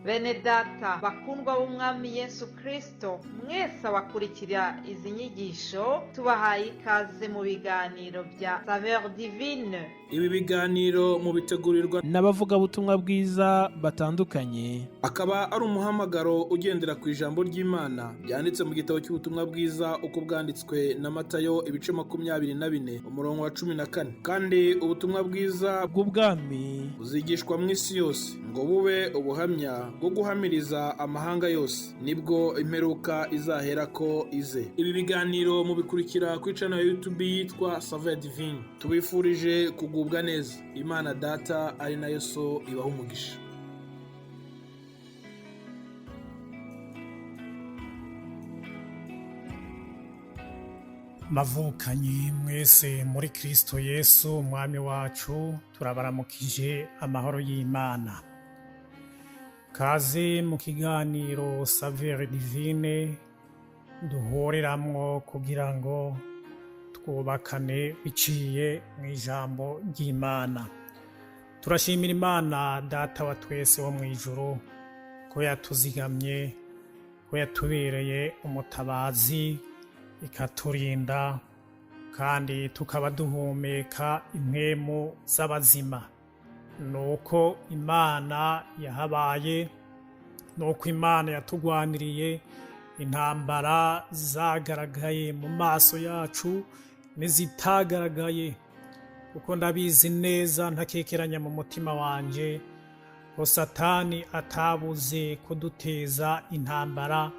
Bene data bakundwa b'umwami Yesu Kristo, mwese abakurikira izi nyigisho tubahaye ikaze mu biganiro bya Saveur Divine. Ibi biganiro mu bitegurirwa n'abavugabutumwa bwiza batandukanye, akaba ari umuhamagaro ugendera ku ijambo ry'Imana byanditse mu gitabo cy'ubutumwa bwiza uko bwanditswe na Matayo ibice 24 umurongo wa 14. Kandi ubutumwa bwiza bw'ubwami buzigishwa mu isi yose ngo bube ubuhamya bwo guhamiriza amahanga yose, nibwo imperuka izaherako ize. Ibi biganiro mubikurikira ku channel ya YouTube yitwa Saveur Divine. Tubifurije kugubwa neza. Imana Data ari nayo So ibaha umugisha. Mavukanyi mwese muri Kristo Yesu umwami wacu, turabaramukije amahoro y'Imana. Kaze mu kiganiro Saveur Divine duhoreramwo kugira ngo twubakane biciye mu ijambo ry'Imana. Turashimira Imana Data wa twese wo mu ijuru ko yatuzigamye, ko yatubereye umutabazi, ikaturinda kandi tukaba duhumeka impwemu z'abazima. Nuko Imana yahabaye, nuko Imana yatugwaniriye, intambara zagaragaye mu maso yacu n'izitagaragaye, kuko ndabizi neza ntakekeranya mu mutima wanje ko Satani atabuze kuduteza intambara,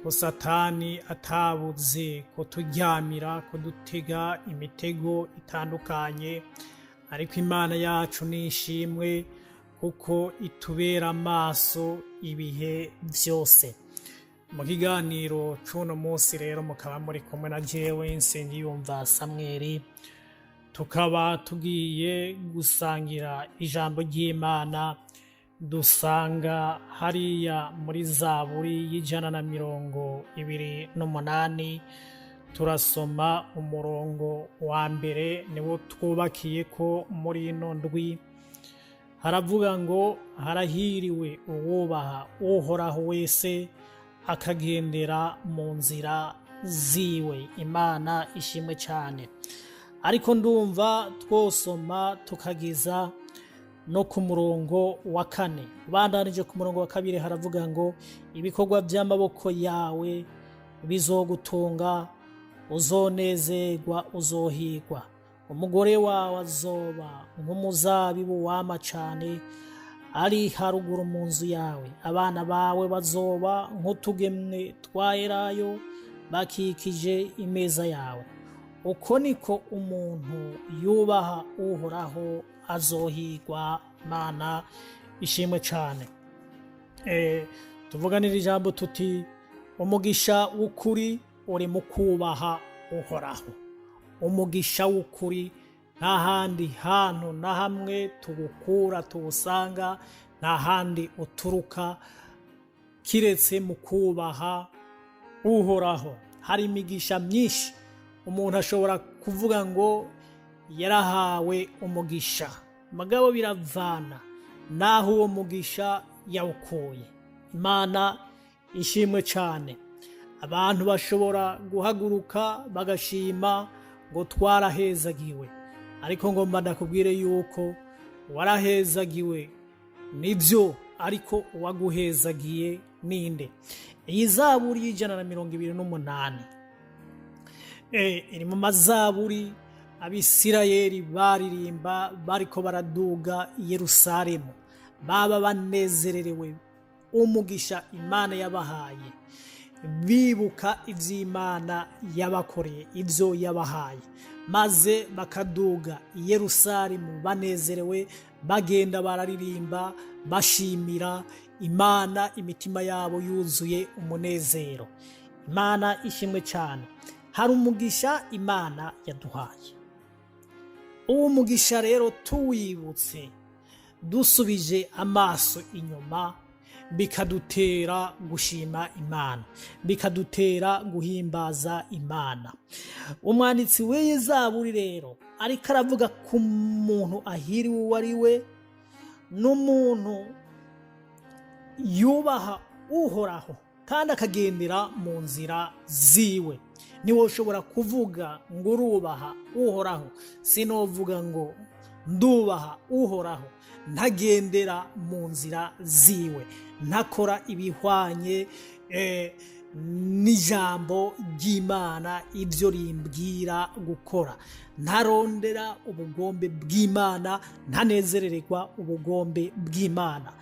ko Satani atabuze kuturyamira, kudutega imitego itandukanye, ariko Imana yacu nishimwe kuko itubera amaso ibihe byose. Mu kiganiro c'uno munsi rero mukaba muri kumwe na jewe Nsengiyumva Samweli, tukaba tugiye gusangira ijambo ry'Imana dusanga hariya muri Zaburi y'128. turasoma umurongo wa mbere niwo twubakiye ko muri ino ndwi. Haravuga ngo harahiriwe uwubaha Uhoraho wese akagendera mu nzira ziwe. Imana ishimwe cyane. Ariko ndumva twosoma tukageza no ku murongo wa 4. Bandanije ku murongo wa 2 haravuga ngo ibikorwa by'amaboko yawe bizogutunga, uzonezerwa, uzohigwa. Umugore wawe azoba nk'umuzabibu wama cane ari haruguru mu nzu yawe. Abana bawe bazoba nk'utugemwe twa elayo bakikije imeza yawe. Uko niko umuntu yubaha Uhoraho azohigwa. Mana ishimwe cane. Tuvuganira ijambo tuti umugisha w'ukuri uri mu kubaha Uhoraho. Umugisha w'ukuri nta handi hantu na hamwe tugukura tuwusanga, nta handi uturuka kiretse mu kubaha Uhoraho. Hari imigisha myinshi umuntu ashobora kuvuga ngo yarahawe umugisha, mugabo biravana naho uwo mugisha yawukuye. Imana ishimwe cyane. Abantu bashobora guhaguruka bagashima ngo twarahezagiwe, ariko ngomba ndakubwire yuko warahezagiwe nibyo, ariko uwaguhezagiye ninde? Iyi Zaburi y'128 iri mu mazaburi Abisirayeli baririmba bariko baraduga i Yerusalemu, baba banezererewe umugisha Imana yabahaye, bibuka ivy'Imana yabakoreye, ivyo yabahaye, maze bakaduga i Yerusalemu banezerewe, bagenda bararirimba bashimira Imana, imitima yabo yuzuye umunezero. Imana ishimwe cyane. Hari umugisha Imana yaduhaye. Uwo mugisha rero tuwibutse dusubije amaso inyuma, bikadutera gushima Imana, bikadutera guhimbaza Imana. Umwanditsi w'iyi Zaburi rero ariko aravuga ku muntu ahiriwe uwo ari we, n'umuntu yubaha uhoraho kandi akagendera mu nzira ziwe. Niwe ushobora kuvuga ngo urubaha uhoraho, sinovuga ngo ndubaha uhoraho ntagendera mu nzira ziwe, ntakora ibihwanye n'ijambo ry'Imana ibyo rimbwira gukora, ntarondera ubugombe bw'Imana, ntanezerererwa ubugombe bw'Imana.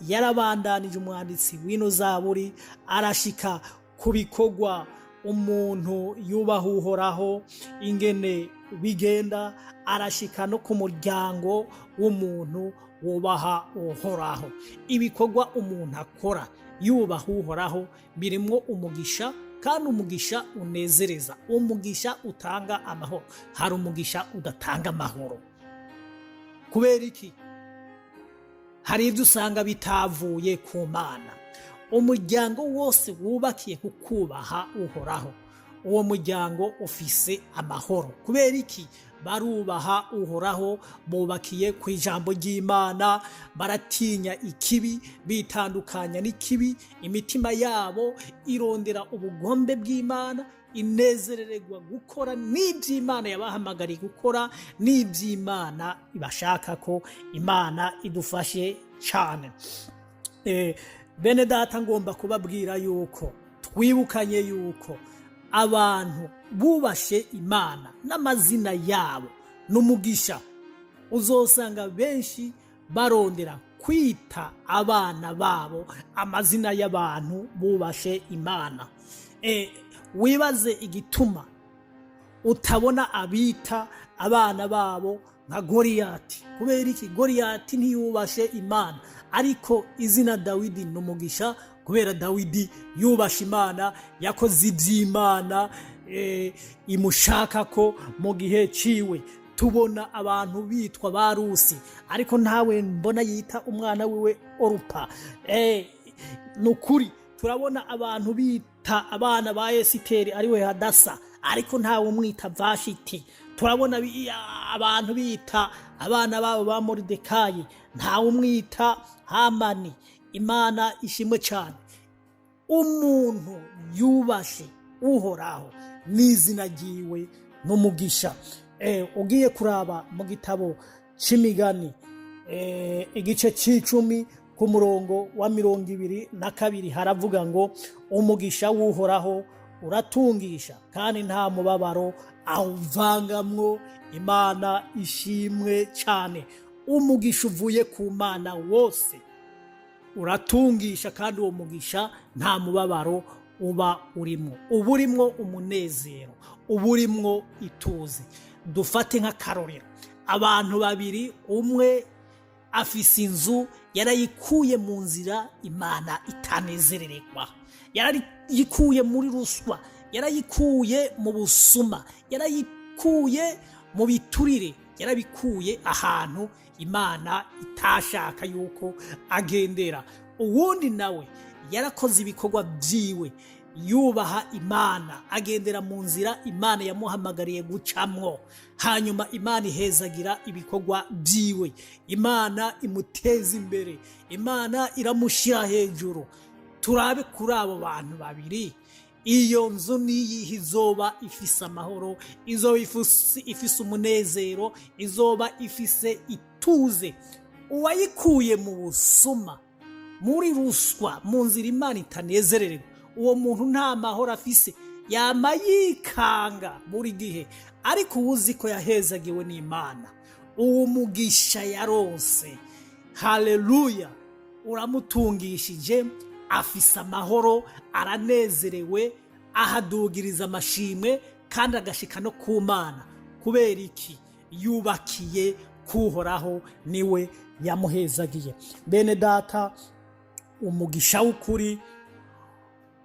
Yarabandanije umwanditsi w'ino zaburi arashika ku bikorwa umuntu yubaha uhoraho ingene bigenda, arashika no ku muryango w'umuntu wubaha uhoraho. Ibikorwa umuntu akora yubaha uhoraho birimwo umugisha, kandi umugisha unezereza, umugisha utanga amahoro. Hari umugisha udatanga amahoro. Kubera iki? Hari ibyo usanga bitavuye ku Mana. Umuryango wose wubakiye ku kubaha uhoraho, uwo muryango ufise amahoro. Kubera iki? Barubaha uhoraho, bubakiye ku ijambo ry'Imana, baratinya ikibi, bitandukanya n'ikibi, imitima yabo irondera ubugombe bw'Imana, inezerererwa gukora n'iby'Imana yabahamagariye gukora, n'iby'Imana ibashaka ko Imana idufashe cyane. Bene data, ngomba kubabwira yuko twibukanye yuko abantu bubashe Imana n'amazina yabo n'umugisha. Uzosanga benshi barondera kwita abana babo amazina y'abantu bubashe Imana. Wibaze igituma utabona abita abana babo nka Goliyati. Kubera iki? Goliyati ntiyubashe Imana, ariko izina Dawidi n'umugisha kubera Dawidi yubashe Imana, yakoze iby'Imana imushaka ko mu gihe ciwe. Tubona abantu bitwa ba Rusi, ariko ntawe mbona yita umwana wiwe Orupa. Nukuri turabona abantu bita abana ba Esiteri ariwe Hadasa, ariko ntawe umwita Vashiti. Turabona abantu bita abana babo ba Moridekayi, ntawe umwita Hamani. Imana ishimwe cyane. Umuntu yubashe uhoraho n'izina ryiwe n'umugisha. Ugiye kuraba mu gitabo c'Imigani igice c'icumi ku murongo wa 22 haravuga ngo umugisha w'uhoraho uratungisha kandi nta mubabaro awuvangamwo. Imana ishimwe cyane. Umugisha uvuye ku Mana wose uratungisha, kandi uwo mugisha nta mubabaro uba urimo, uba urimo umunezero, uba urimo ituze. Dufate nk'akarorero abantu babiri, umwe afise inzu yarayikuye mu nzira Imana itanezerererwa, yarayikuye muri ruswa, yarayikuye mu busuma, yarayikuye mu biturire, yarabikuye ahantu Imana itashaka yuko agendera. Uwundi nawe yarakoze ibikorwa byiwe, yubaha Imana, agendera mu nzira Imana yamuhamagariye gucamwo, hanyuma Imana ihezagira ibikorwa byiwe, Imana imuteza imbere, Imana iramushira hejuru. Turabe kuri abo bantu babiri, iyo nzu niyihe izoba ifise amahoro, izoba ifise umunezero, izoba ifise ituze. Uwayikuye mu busuma, muri ruswa, mu nzira Imana itanezerererwa, uwo muntu nta mahoro afise, yama yikanga buri gihe. Ariko uzi ko yahezagiwe n'Imana, uwo mugisha yaronse, haleluya, uramutungishije, afise amahoro, aranezerewe, ahadugiriza amashimwe, kandi agashika no ku Mana. Kubera iki? Yubakiye kuhoraho, niwe yamuhezagiye. Bene data, umugisha w'ukuri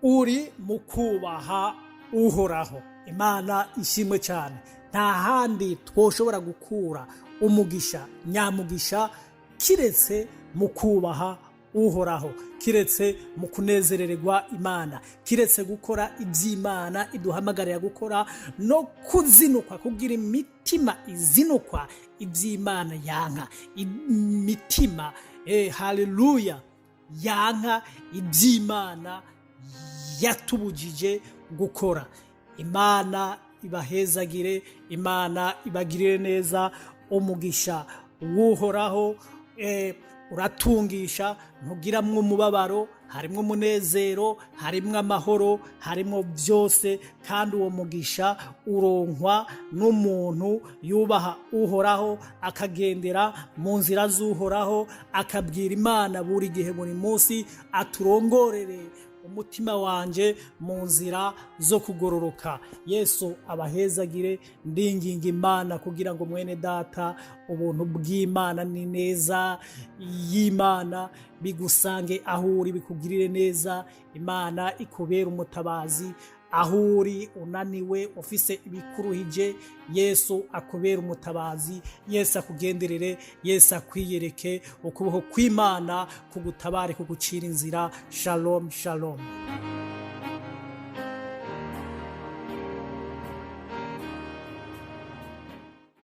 uri mu kubaha uhoraho. Imana ishimwe cyane. Nta handi twoshobora gukura umugisha nyamugisha kiretse mu kubaha uhoraho, kiretse mu kunezerererwa Imana, kiretse gukora iby'Imana iduhamagarira gukora, no kuzinukwa, kugira imitima izinukwa iby'Imana yanka, imitima haleluya yanka iby'Imana yatubujije gukora. Imana ibahezagire, Imana ibagirire neza. Umugisha w'Uhoraho uratungisha, ntugiramwo umubabaro, harimwo umunezero, harimwo amahoro, harimwo byose. Kandi uwo mugisha uronkwa n'umuntu yubaha Uhoraho, akagendera mu nzira z'Uhoraho, akabwira Imana buri gihe buri munsi, aturongorere umutima wanje mu nzira zo kugororoka. Yesu abahezagire. Ndinginga Imana kugira ngo mwene data, ubuntu bw'Imana ni neza y'Imana bigusange aho uri, bikugirire neza. Imana ikubera umutabazi aho uri unaniwe, ufise ibikuruhije. Yesu akubera umutabazi, Yesu akugenderere, Yesu akwiyereke, ukuboko kw'Imana kugutabare, kugucira inzira. Shalom, shalom.